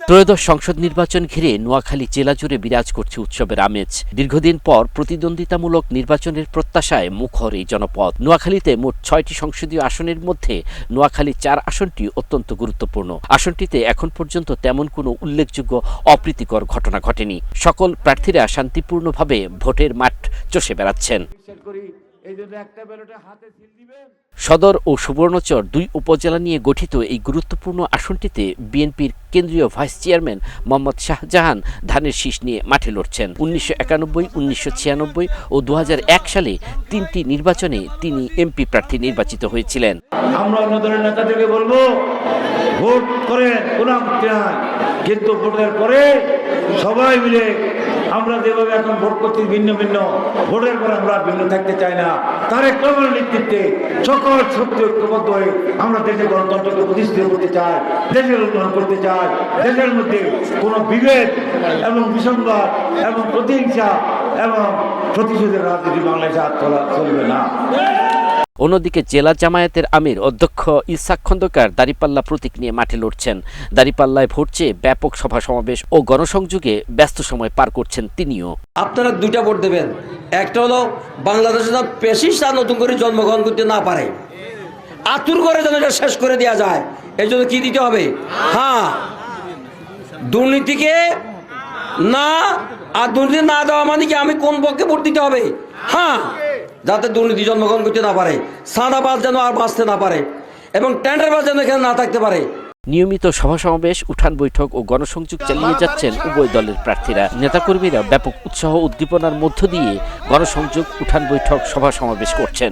ত্রয়োদশ সংসদ নির্বাচন ঘিরে নোয়াখালী জেলা জুড়ে বিরাজ করছে উৎসবের আমেজ। দীর্ঘদিন পর প্রতিদ্বন্দ্বিতামূলক নির্বাচনের প্রত্যাশায় মুখর এই জনপদ। নোয়াখালীতে মোট ৬টি সংসদীয় আসনের মধ্যে নোয়াখালী ৪ আসনটি অত্যন্ত গুরুত্বপূর্ণ। আসনটিতে এখন পর্যন্ত তেমন কোনো উল্লেখযোগ্য অপ্রীতিকর ঘটনা ঘটেনি। সকল প্রার্থীরা শান্তিপূর্ণভাবে ভোটের মাঠ চষে বেড়াচ্ছেন। সদর ও সুবর্ণচর ২ উপজেলা নিয়ে গঠিত এই গুরুত্বপূর্ণ আসনটিতে বিএনপির কেন্দ্রীয় ভাইস চেয়ারম্যান মোহাম্মদ শাহজাহান ধানের শীষ নিয়ে মাঠে লড়ছেন। ১৯৯১, ১৯৯৬ ও ২০০১ সালে ৩টি নির্বাচনে তিনি এমপি প্রার্থী নির্বাচিত হয়েছিলেন। আমরা অন্য দলের নেতাদেরকে বলবো, ভোট করে কোনো আপত্তি নাই, কিন্তু ভোটের পরে সবাই মিলে আমরা যেভাবে এখন ভোট করছি ভিন্ন ভিন্ন, ভোটের পরে আমরা ভিন্ন থাকতে চাই না। তারেক রহমানের নেতৃত্বে সকল শক্তি ঐক্যবদ্ধ হয়ে আমরা দেশের গণতন্ত্রকে প্রতিষ্ঠিত করতে চাই, দেশের উন্নয়ন করতে চাই। দেশের মধ্যে কোনো বিভেদ এবং বিসংবাদ এবং প্রতিহিংসা এবং প্রতিশোধের রাজনীতি বাংলাদেশে আর চলবে না। অন্যদিকে জেলা জামায়াতের আমির অধ্যক্ষ ইসহাক খন্দকার দাঁড়িপাল্লা প্রতীক নিয়ে মাঠে লড়ছেন। দাঁড়িপাল্লায় ভোট চেয়ে ব্যাপক সভা সমাবেশ ও গণসংযোগে ব্যস্ত সময় পার করছেন তিনিও। আপনারা 2টা ভোট দেবেন, একটা হলো বাংলাদেশে যেন পেশিস্টরা নতুন করে জন্মগ্রহণ করতে না পারে, আতুর করে যেন এটা শেষ করে দেওয়া যায়। এই জন্য কি দিতে হবে? হ্যাঁ, দুর্নীতিকে না, আর দুর্নীতি না দেওয়া মানে কি আমি কোন পক্ষে ভোট দিতে হবে? হ্যাঁ, যাতে দুর্নীতি জন্মগ্রহণ করতে না পারে, সাদাবাজ যেন আর বাঁচতে না পারে, এবং টেন্ডারবাজ যেন এখানে না থাকতে পারে। নিয়মিত সভা সমাবেশ, উঠান বৈঠক ও গণসংযোগ চালিয়ে যাচ্ছেন উভয় দলের প্রার্থীরা। নেতাকর্মীরা ব্যাপক উৎসাহ উদ্দীপনার মধ্য দিয়ে গণসংযোগ, উঠান বৈঠক, সভা সমাবেশ করছেন।